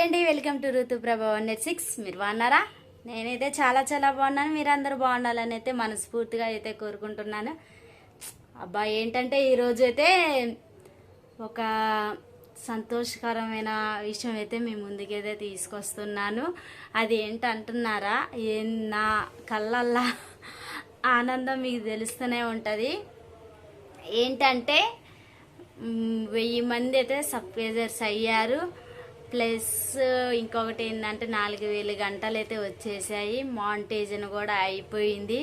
అండి, welcome to Ruthuprabha 186. మీరు బాగున్నారా? నేనైతే చాలా చాలా బాగున్నాను. మీరందరూ బాగుండాలని అయితే మనస్ఫూర్తిగా అయితే కోరుకుంటున్నాను. అబ్బా, ఏంటంటే ఈరోజు అయితే ఒక సంతోషకరమైన విషయం అయితే మీ ముందుకైతే తీసుకొస్తున్నాను. అది ఏంటంటున్నారా? నా కళ్ళల్లా ఆనందం మీకు తెలుస్తూనే ఉంటుంది. ఏంటంటే 1000 మంది అయితే సబ్స్క్రైబర్స్ అయ్యారు. ప్లస్ ఇంకొకటి ఏంటంటే 4000 గంటలు అయితే వచ్చేసాయి. మానిటైజేషన్ కూడా అయిపోయింది.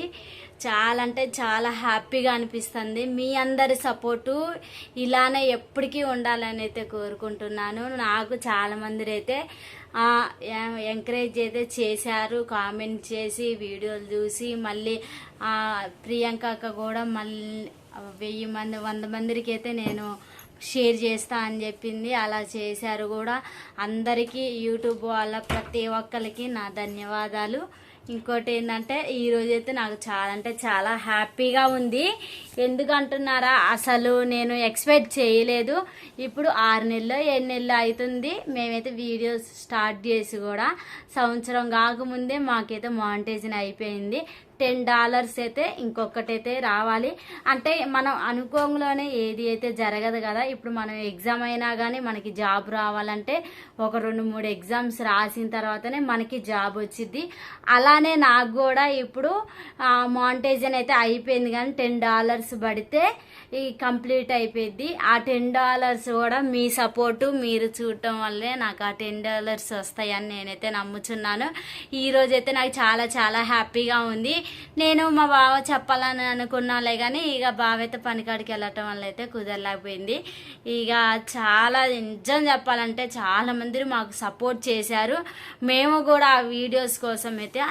చాలా అంటే చాలా హ్యాపీగా అనిపిస్తుంది. మీ అందరి సపోర్టు ఇలానే ఎప్పటికీ ఉండాలని అయితే కోరుకుంటున్నాను. నాకు చాలామంది అయితే ఎంకరేజ్ అయితే చేశారు, కామెంట్ చేసి వీడియోలు చూసి. మళ్ళీ ప్రియాంక కూడా మళ్ళీ 1000 మంది 100 మందికి అయితే నేను షేర్ చేస్తా అని చెప్పింది. అలా చేశారు కూడా. అందరికీ యూట్యూబ్ వాళ్ళ ప్రతి ఒక్కరికి నా ధన్యవాదాలు. ఇంకోటి ఏంటంటే ఈరోజైతే నాకు చాలా అంటే చాలా హ్యాపీగా ఉంది. ఎందుకంటున్నారా? అసలు నేను ఎక్స్పెక్ట్ చేయలేదు. ఇప్పుడు 6 నెలలు 7 నెలలు అవుతుంది మేమైతే వీడియోస్ స్టార్ట్ చేసి కూడా. సంవత్సరం కాకముందే మాకైతే మానిటైజేషన్ అయిపోయింది. $10 అయితే ఇంకొకటైతే రావాలి. అంటే మనం అనుకోంలోనే ఏది అయితే జరగదు కదా. ఇప్పుడు మనం ఎగ్జామ్ అయినా కానీ మనకి జాబ్ రావాలంటే ఒక 2-3 ఎగ్జామ్స్ రాసిన తర్వాతనే మనకి జాబ్ వచ్చింది. అలానే నాకు కూడా ఇప్పుడు మానిటైజేషన్ అయితే అయిపోయింది, కానీ $10 పడితే ఈ కంప్లీట్ అయిపోయింది. ఆ $10 కూడా మీ సపోర్టు మీరు చూడటం వల్లే నాకు ఆ $10 వస్తాయని నేనైతే నమ్ముచున్నాను. ఈరోజైతే నాకు చాలా చాలా హ్యాపీగా ఉంది. నేను మా బావ చెప్పాలని అనుకున్నాలే, కానీ ఇక బావ అయితే పనికాడికి వెళ్ళటం వల్ల అయితే కుదరలేకపోయింది. ఇక చాలా నిజం చెప్పాలంటే చాలామంది మాకు సపోర్ట్ చేశారు. మేము కూడా ఆ వీడియోస్ కోసం అయితే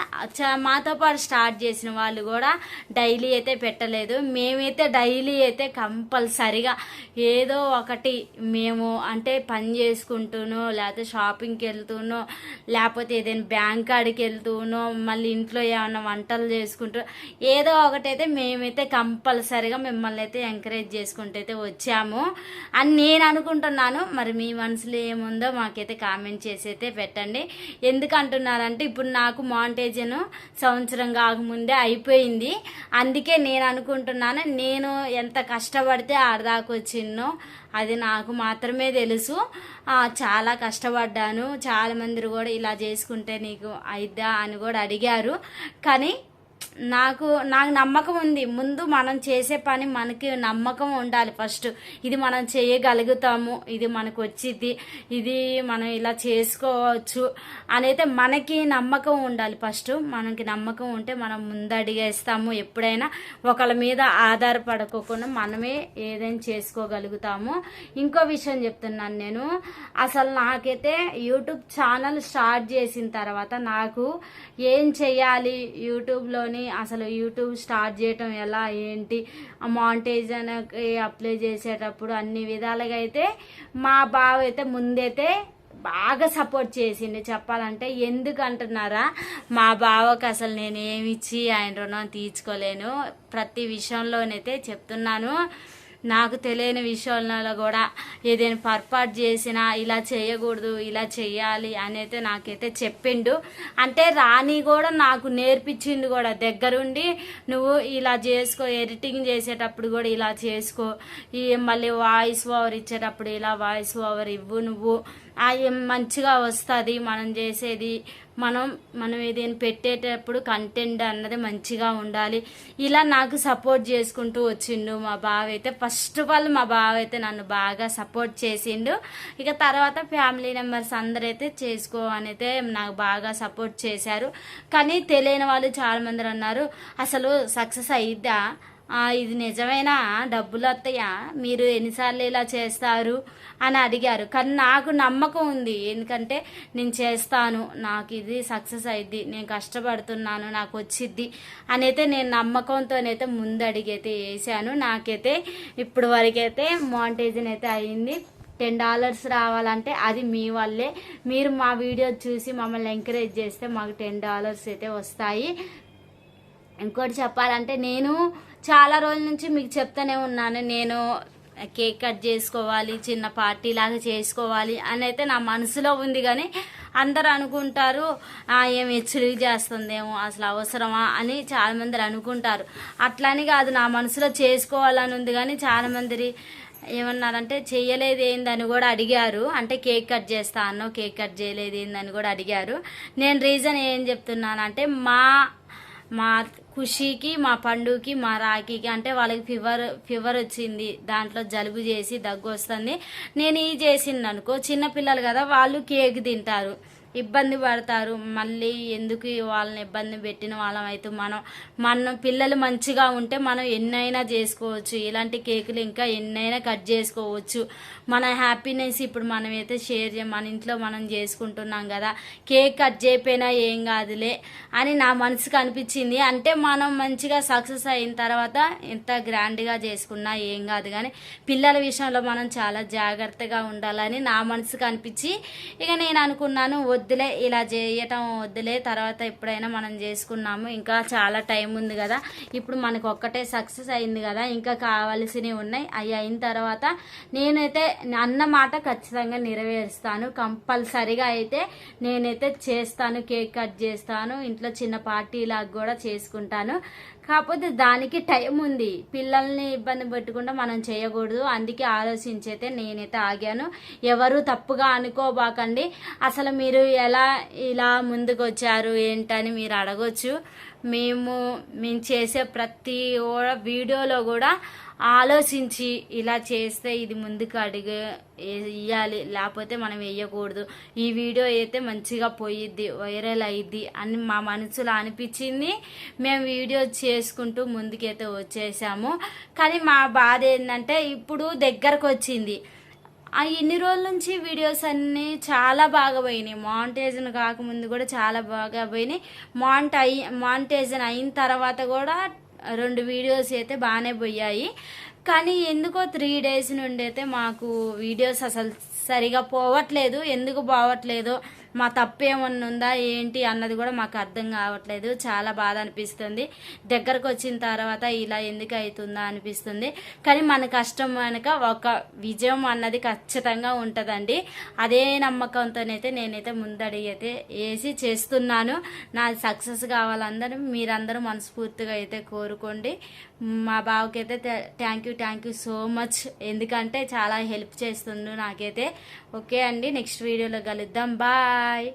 మాతో పాటు స్టార్ట్ చేసిన వాళ్ళు కూడా డైలీ అయితే పెట్టలేదు. మేమైతే డైలీ అయితే కంపల్సరిగా ఏదో ఒకటి మేము అంటే పని చేసుకుంటూనో, లేకపోతే షాపింగ్కి వెళ్తూనో, లేకపోతే ఏదైనా బ్యాంక్ కాడికి వెళ్తూనో, మళ్ళీ ఇంట్లో ఏమైనా వంటలు చేసుకుంటూ ఏదో ఒకటైతే మేమైతే కంపల్సరిగా మిమ్మల్ని అయితే ఎంకరేజ్ చేసుకుంటూ అయితే వచ్చాము అని నేను అనుకుంటున్నాను. మరి మీ మనసులో ఏముందో మాకైతే కామెంట్ చేసి అయితే పెట్టండి. ఎందుకంటున్నారంటే ఇప్పుడు నాకు మానిటైజేషన్ సంవత్సరం కాకముందే అయిపోయింది. అందుకే నేను అనుకుంటున్నాను, నేను ఎంత కష్టపడితే ఆడదాకా వచ్చిన్నో అది నాకు మాత్రమే తెలుసు. చాలా కష్టపడ్డాను. చాలామంది కూడా ఇలా చేసుకుంటే నీకు అయిద్దా అని కూడా అడిగారు. కానీ నాకు నమ్మకం ఉంది. ముందు మనం చేసే పని మనకి నమ్మకం ఉండాలి. ఫస్ట్ ఇది మనం చేయగలుగుతాము, ఇది మనకు వచ్చింది, ఇది మనం ఇలా చేసుకోవచ్చు అనేది మనకి నమ్మకం ఉండాలి. ఫస్ట్ మనకి నమ్మకం ఉంటే మనం ముందడిగేస్తాము. ఎప్పుడైనా ఒకళ్ళ మీద ఆధారపడకోకుండా మనమే ఏదైనా చేసుకోగలుగుతాము. ఇంకో విషయం చెప్తున్నాను నేను. అసలు నాకైతే యూట్యూబ్ ఛానల్ స్టార్ట్ చేసిన తర్వాత నాకు ఏం చెయ్యాలి, యూట్యూబ్లోని అసలు యూట్యూబ్ స్టార్ట్ చేయటం ఎలా ఏంటి, మానిటైజేషన్కి అప్లై చేసేటప్పుడు అన్ని విధాలుగా అయితే మా బావ అయితే ముందైతే బాగా సపోర్ట్ చేసిండు. చెప్పాలంటే ఎందుకు అంటున్నారా? మా బావకు అసలు నేను ఏమిచ్చి ఆయన రుణం తీర్చుకోలేను. ప్రతి విషయంలోనైతే చెప్తున్నాను. నాకు తెలియని విషయాలలో కూడా ఏదైనా పొరపాటు చేసినా ఇలా చేయకూడదు, ఇలా చేయాలి అనేది నాకైతే చెప్పిండు. అంటే రాని కూడా నాకు నేర్పించిండు కూడా దగ్గరుండి. నువ్వు ఇలా చేసుకో, ఎడిటింగ్ చేసేటప్పుడు కూడా ఇలా చేసుకో, మళ్ళీ వాయిస్ ఓవర్ ఇచ్చేటప్పుడు ఇలా వాయిస్ ఓవర్ ఇవ్వు, నువ్వు మంచిగా వస్తుంది మనం చేసేది. మనం ఏదైనా పెట్టేటప్పుడు కంటెంట్ అన్నది మంచిగా ఉండాలి. ఇలా నాకు సపోర్ట్ చేసుకుంటూ వచ్చిండు మా బావ అయితే. ఫస్ట్ ఆఫ్ ఆల్ మా బావ అయితే నన్ను బాగా సపోర్ట్ చేసిండు. ఇక తర్వాత ఫ్యామిలీ మెంబర్స్ అందరైతే చేసుకో అని అయితే నాకు బాగా సపోర్ట్ చేశారు. కానీ తెలియని వాళ్ళు చాలామంది అన్నారు, అసలు సక్సెస్ అయిద్దా, ఇది నిజమేనా, డబ్బులు వస్తాయా, మీరు ఎన్నిసార్లు ఇలా చేస్తారు అని అడిగారు. కానీ నాకు నమ్మకం ఉంది. ఎందుకంటే నేను చేస్తాను, నాకు ఇది సక్సెస్ అయింది, నేను కష్టపడుతున్నాను, నాకు వచ్చిద్ది అనైతే నేను నమ్మకంతోనైతే ముందడిగైతే వేసాను. నాకైతే ఇప్పుడు వరకైతే మానిటైజేషన్ అయితే అయింది. $10 రావాలంటే అది మీ వల్లే. మీరు మా వీడియో చూసి మమ్మల్ని ఎంకరేజ్ చేస్తే మాకు $10 అయితే వస్తాయి. ఇంకోటి చెప్పాలంటే నేను చాలా రోజుల నుంచి మీకు చెప్తానే ఉన్నాను, నేను కేక్ కట్ చేసుకోవాలి, చిన్న పార్టీ లాగా చేసుకోవాలి అని అయితే నా మనసులో ఉంది. కానీ అందరు అనుకుంటారు ఏం హెచ్చరిక చేస్తుందేమో, అసలు అవసరమా అని చాలామంది అనుకుంటారు. అట్లని కాదు, నా మనసులో చేసుకోవాలని ఉంది. కానీ చాలామంది ఏమన్నారంటే చెయ్యలేదు ఏందని కూడా అడిగారు. అంటే కేక్ కట్ చేస్తా అన్నో కేక్ కట్ చేయలేదు ఏందని కూడా అడిగారు. నేను రీజన్ ఏం చెప్తున్నానంటే మా ఖుషీకి, మా పండుకి, మా రాఖీకి అంటే వాళ్ళకి ఫీవర్ వచ్చింది, దాంట్లో జలుబు చేసి దగ్గు వస్తుంది. నేను ఇది చేసింది అనుకో, చిన్నపిల్లలు కదా వాళ్ళు కేక్ తింటారు, ఇబ్బంది పడతారు. మళ్ళీ ఎందుకు వాళ్ళని ఇబ్బంది పెట్టిన వాళ్ళం అయితే మన పిల్లలు మంచిగా ఉంటే మనం ఎన్నైనా చేసుకోవచ్చు. ఇలాంటి కేకులు ఇంకా ఎన్నైనా కట్ చేసుకోవచ్చు. మన హ్యాపీనెస్ ఇప్పుడు మనమైతే షేర్ మన ఇంట్లో మనం చేసుకుంటున్నాం కదా, కేక్ కట్ చేయకపోయినా ఏం కాదులే అని నా మనసుకు అనిపించింది. అంటే మనం మంచిగా సక్సెస్ అయిన తర్వాత ఎంత గ్రాండ్గా చేసుకున్నా ఏం కాదు, కానీ పిల్లల విషయంలో మనం చాలా జాగ్రత్తగా ఉండాలని నా మనసుకు అనిపించి ఇక నేను అనుకున్నాను, వద్దులే ఇలా చేయటం వద్దులే, తర్వాత ఎప్పుడైనా మనం చేసుకున్నాము, ఇంకా చాలా టైం ఉంది కదా, ఇప్పుడు మనకు ఒక్కటే సక్సెస్ అయింది కదా, ఇంకా కావాల్సినవి ఉన్నాయి. అవి అయిన తర్వాత నేనైతే అన్న మాట ఖచ్చితంగా నెరవేరుస్తాను. కంపల్సరిగా అయితే నేనైతే చేస్తాను, కేక్ కట్ చేస్తాను, ఇంట్లో చిన్న పార్టీ లాగా కూడా చేసుకుంటాను. కాకపోతే దానికి టైం ఉంది, పిల్లల్ని ఇబ్బంది పెట్టుకుంటే మనం చేయకూడదు. అందుకే ఆలోచించైతే నేనైతే ఆగాను. ఎవరు తప్పుగా అనుకోబాకండి. అసలు మీరు ఎలా ఇలా ముందుకు వచ్చారు ఏంటని మీరు అడగొచ్చు. మేము చేసే ప్రతి వీడియోలో కూడా ఆలోచించి ఇలా చేస్తే ఇది ముందుకు అడిగి ఇవ్వాలి, లేకపోతే మనం వేయకూడదు, ఈ వీడియో అయితే మంచిగా పోయిద్ది, వైరల్ అయ్యిద్ది అని మా మనసులో అనిపించింది. మేము వీడియో చేసుకుంటూ ముందుకైతే వచ్చేసాము. కానీ మా బాధ ఏంటంటే ఇప్పుడు దగ్గరకు వచ్చింది. ఇన్ని రోజుల నుంచి వీడియోస్ అన్నీ చాలా బాగా పోయినాయి. మానిటైజన్ కాకముందు కూడా చాలా బాగా పోయినాయి. మానిటైజన్ అయిన తర్వాత కూడా 2 వీడియోస్ అయితే బాగానే పోయాయి. కానీ ఎందుకో 3 days నుండి అయితే మాకు వీడియోస్ అసలు సరిగా పోవట్లేదు. ఎందుకు పోవట్లేదు, మా తప్పు ఏమన్నా ఉందా ఏంటి అన్నది కూడా మాకు అర్థం కావట్లేదు. చాలా బాధ అనిపిస్తుంది. దగ్గరకు వచ్చిన తర్వాత ఇలా ఎందుకు అవుతుందా అనిపిస్తుంది. కానీ మన కష్టం వెనక ఒక విజయం అన్నది ఖచ్చితంగా ఉంటుందండి. అదే నమ్మకంతోనైతే నేనైతే ముందడిగి అయితే వేసి చేస్తున్నాను. నాది సక్సెస్ కావాలందరూ మీరందరూ మనస్ఫూర్తిగా అయితే కోరుకోండి. మా బావకైతే థ్యాంక్ యూ సో మచ్, ఎందుకంటే చాలా హెల్ప్ చేస్తుండు నాకైతే. ఓకే అండి, నెక్స్ట్ వీడియోలో కలుద్దాం. బాయ్.